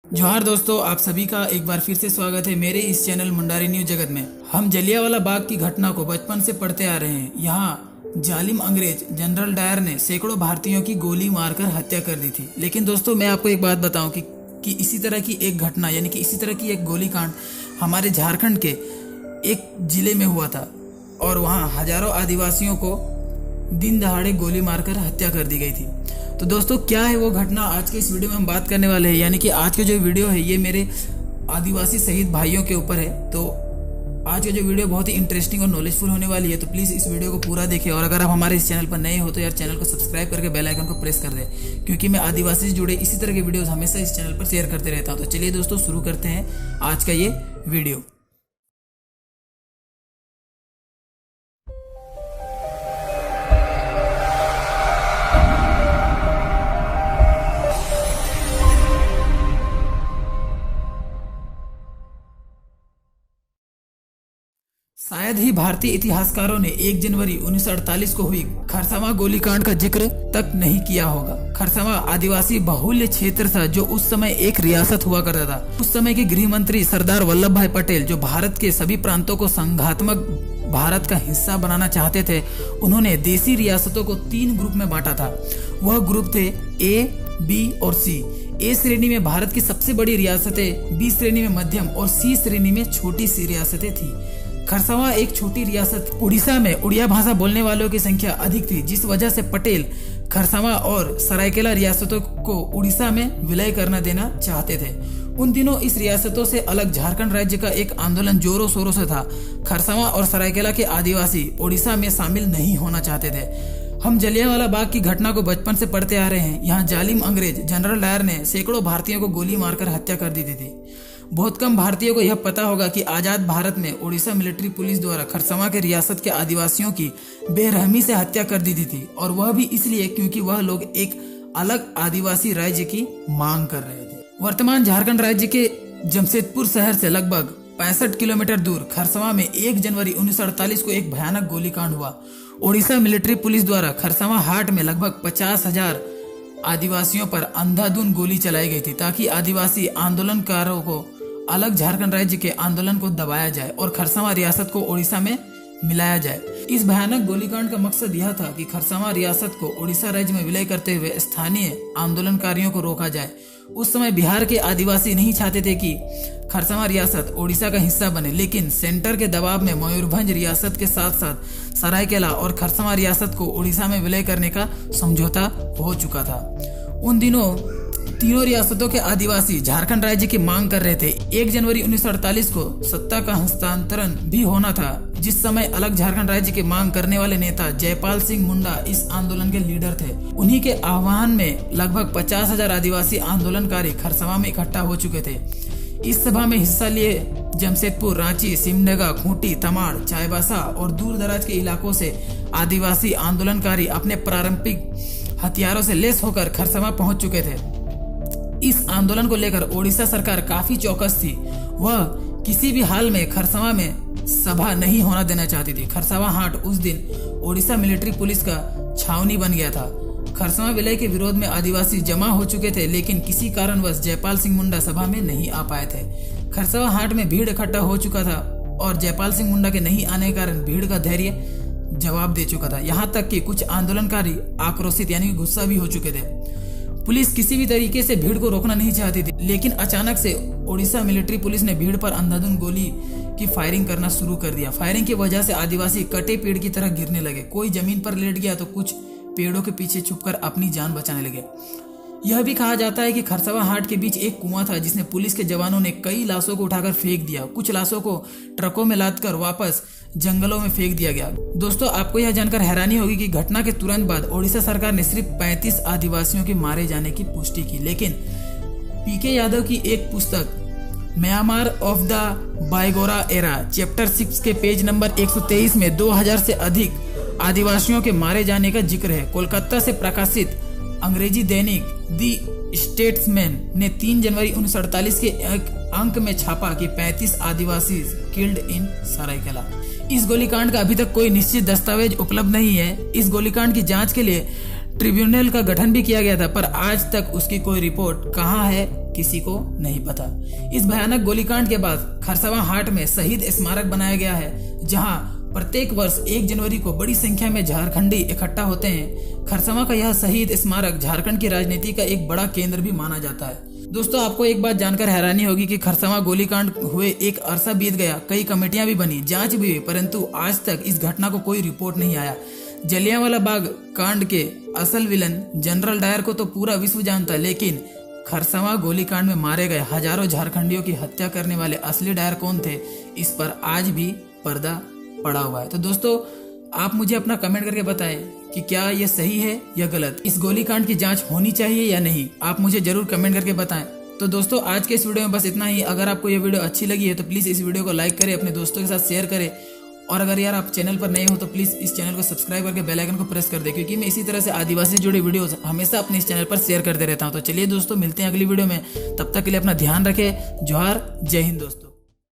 जोहार दोस्तों, आप सभी का एक बार फिर से स्वागत है मेरे इस चैनल मुंडारी न्यूज जगत में। हम जलियांवाला बाग की घटना को बचपन से पढ़ते आ रहे हैं। यहाँ जालिम अंग्रेज जनरल डायर ने सैकड़ों भारतीयों की गोली मारकर हत्या कर दी थी। लेकिन दोस्तों, मैं आपको एक बात बताऊं कि इसी तरह की एक घटना यानी कि इसी तरह की एक गोलीकांड हमारे झारखंड के एक जिले में हुआ था और वहाँ हजारों आदिवासियों को दिन दहाड़े गोली मारकर हत्या कर दी गई थी। तो दोस्तों, क्या है वो घटना, आज के इस वीडियो में हम बात करने वाले हैं। यानी कि आज के जो वीडियो है ये मेरे आदिवासी शहीद भाइयों के ऊपर है। तो आज का जो वीडियो बहुत ही इंटरेस्टिंग और नॉलेजफुल होने वाली है। तो प्लीज़ इस वीडियो को पूरा देखें और अगर आप हमारे इस चैनल पर नए हो तो यार चैनल को सब्सक्राइब करके बेल आइकन को प्रेस कर दें, क्योंकि मैं आदिवासी से जुड़े इसी तरह के वीडियोस हमेशा इस चैनल पर शेयर करते रहता हूँ। तो चलिए दोस्तों, शुरू करते हैं आज का ये वीडियो। शायद ही भारतीय इतिहासकारों ने 1 जनवरी 1948 को हुई खरसावां गोलीकांड का जिक्र तक नहीं किया होगा। खरसावां आदिवासी बहुल्य क्षेत्र था जो उस समय एक रियासत हुआ करता था। उस समय के गृह मंत्री सरदार वल्लभ भाई पटेल, जो भारत के सभी प्रांतों को संघात्मक भारत का हिस्सा बनाना चाहते थे, उन्होंने देशी रियासतों को 3 ग्रुप में बांटा था। वह ग्रुप थे ए, बी और सी। ए श्रेणी में भारत की सबसे बड़ी रियासतें, बी श्रेणी में मध्यम और सी श्रेणी में छोटी सी रियासतें थी। खरसावां एक छोटी रियासत, उड़ीसा में उड़िया भाषा बोलने वालों की संख्या अधिक थी, जिस वजह से पटेल खरसावां और सरायकेला रियासतों को उड़ीसा में विलय करना देना चाहते थे। उन दिनों इस रियासतों से अलग झारखंड राज्य का एक आंदोलन जोरों शोरों से था। खरसावां और सरायकेला के आदिवासी उड़ीसा में शामिल नहीं होना चाहते थे। हम जलियांवाला बाग की घटना को बचपन से पढ़ते आ रहे हैं। यहाँ जालिम अंग्रेज जनरल डायर ने सैकड़ों भारतीयों को गोली मारकर हत्या कर दी थी। बहुत कम भारतीयों को यह पता होगा कि आजाद भारत में उड़ीसा मिलिट्री पुलिस द्वारा खरसावां के रियासत के आदिवासियों की बेरहमी से हत्या कर दी थी, और वह भी इसलिए क्योंकि वह लोग एक अलग आदिवासी राज्य की मांग कर रहे थे। वर्तमान झारखंड राज्य के जमशेदपुर शहर से लगभग 65 किलोमीटर दूर खरसावां में 1 जनवरी 1948 को एक भयानक गोलीकांड हुआ। उड़ीसा मिलिट्री पुलिस द्वारा खरसावां हाट में लगभग 50,000 आदिवासियों पर अंधाधुंध गोली चलाई गई थी, ताकि आदिवासी आंदोलनकारों को अलग झारखंड राज्य के आंदोलन को दबाया जाए और खरसावां रियासत को उड़ीसा में मिलाया जाए। इस भयानक गोलीकांड का मकसद यह था कि खरसावां रियासत को उड़ीसा राज्य में विलय करते हुए स्थानीय आंदोलनकारियों को रोका जाए। उस समय बिहार के आदिवासी नहीं चाहते थे कि खरसावां रियासत उड़ीसा का हिस्सा बने, लेकिन सेंटर के दबाव में मयूरभंज रियासत के साथ साथ सरायकेला और खरसावां रियासत को उड़ीसा में विलय करने का समझौता हो चुका था। उन दिनों तीनों रियासतों के आदिवासी झारखंड राज्य की मांग कर रहे थे। 1 जनवरी 1948 को सत्ता का हस्तांतरण भी होना था, जिस समय अलग झारखंड राज्य की मांग करने वाले नेता जयपाल सिंह मुंडा इस आंदोलन के लीडर थे। उन्हीं के आह्वान में लगभग 50,000 आदिवासी आंदोलनकारी खरसावां में इकट्ठा हो चुके थे। इस सभा में हिस्सा लिए जमशेदपुर, रांची, सिमडेगा, खूंटी, तमाड़, चाईबासा और दूर दराज के इलाकों से आदिवासी आंदोलनकारी अपने पारंपरिक हथियारों से लैस होकर खरसावां पहुंच चुके थे। इस आंदोलन को लेकर ओडिशा सरकार काफी चौकस थी। वह किसी भी हाल में खरसावां में सभा नहीं होना देना चाहती थी। खरसावां हाट उस दिन ओडिशा मिलिट्री पुलिस का छावनी बन गया था। खरसावां विलय के विरोध में आदिवासी जमा हो चुके थे, लेकिन किसी कारणवश जयपाल सिंह मुंडा सभा में नहीं आ पाए थे। खरसावां हाट में भीड़ इकट्ठा हो चुका था और जयपाल सिंह मुंडा के नहीं आने के कारण भीड़ का धैर्य जवाब दे चुका था। यहाँ तक कि कुछ आंदोलनकारी आक्रोशित यानी गुस्सा भी हो चुके थे। पुलिस किसी भी तरीके से भीड़ को रोकना नहीं चाहती थी, लेकिन अचानक से ओडिशा मिलिट्री पुलिस ने भीड़ पर अंधाधुंध गोली की फायरिंग करना शुरू कर दिया। फायरिंग की वजह से आदिवासी कटे पेड़ की तरह गिरने लगे। कोई जमीन पर लेट गया तो कुछ पेड़ों के पीछे छुपकर अपनी जान बचाने लगे। यह भी कहा जाता है कि खरसावां हाट के बीच एक कुआं था, जिसने पुलिस के जवानों ने कई लाशों को उठाकर फेंक दिया। कुछ लाशों को ट्रकों में लादकर वापस जंगलों में फेंक दिया गया। दोस्तों, आपको यह जानकर हैरानी होगी कि घटना के तुरंत बाद ओडिशा सरकार ने सिर्फ 35 आदिवासियों के मारे जाने की पुष्टि की, लेकिन पीके यादव की एक पुस्तक म्यांमार ऑफ द बायगोरा एरा चैप्टर 6 के पेज नंबर 123 में 2000 से अधिक आदिवासियों के मारे जाने का जिक्र है। कोलकाता से प्रकाशित अंग्रेजी दैनिक दी स्टेट्समैन ने 3 जनवरी 1948 के एक अंक में छापा कि 35 आदिवासी किल्ड इन सरायकेला। इस गोलीकांड का अभी तक कोई निश्चित दस्तावेज उपलब्ध नहीं है। इस गोलीकांड की जांच के लिए ट्रिब्यूनल का गठन भी किया गया था, पर आज तक उसकी कोई रिपोर्ट कहाँ है, किसी को नहीं पता। इस भयानक गोलीकांड के बाद खरसावां हाट में शहीद स्मारक बनाया गया है, जहां प्रत्येक वर्ष 1 जनवरी को बड़ी संख्या में झारखंडी इकट्ठा होते हैं। खरसावां का यह शहीद स्मारक झारखंड की राजनीति का एक बड़ा केंद्र भी माना जाता है। दोस्तों, आपको एक बात जानकर हैरानी होगी कि खरसावां गोलीकांड हुए एक अरसा बीत गया, कई कमेटियां भी बनी, जांच भी हुई, परंतु आज तक इस घटना को कोई रिपोर्ट नहीं आया। जलियांवाला बाग कांड के असल विलन जनरल डायर को तो पूरा विश्व जानता है, लेकिन खरसावां गोलीकांड में मारे गए हजारों झारखंडियों की हत्या करने वाले असली डायर कौन थे, इस पर आज भी पर्दा पड़ा हुआ है। तो दोस्तों, आप मुझे अपना कमेंट करके बताएं कि क्या ये सही है या गलत, इस गोलीकांड की जांच होनी चाहिए या नहीं। आप मुझे जरूर कमेंट करके बताएं। तो दोस्तों, आज के इस वीडियो में बस इतना ही। अगर आपको ये वीडियो अच्छी लगी है तो प्लीज इस वीडियो को लाइक करें, अपने दोस्तों के साथ शेयर करें, और अगर यार आप चैनल पर नए हो तो प्लीज इस चैनल को सब्सक्राइब करके बेल आइकन को प्रेस कर दे, क्योंकि मैं इसी तरह से आदिवासी से जुड़े वीडियोस हमेशा अपने इस चैनल पर शेयर करते रहता हूं। तो चलिए दोस्तों, मिलते हैं अगली वीडियो में, तब तक के लिए अपना ध्यान रखें। जोहार, जय हिंद दोस्तों।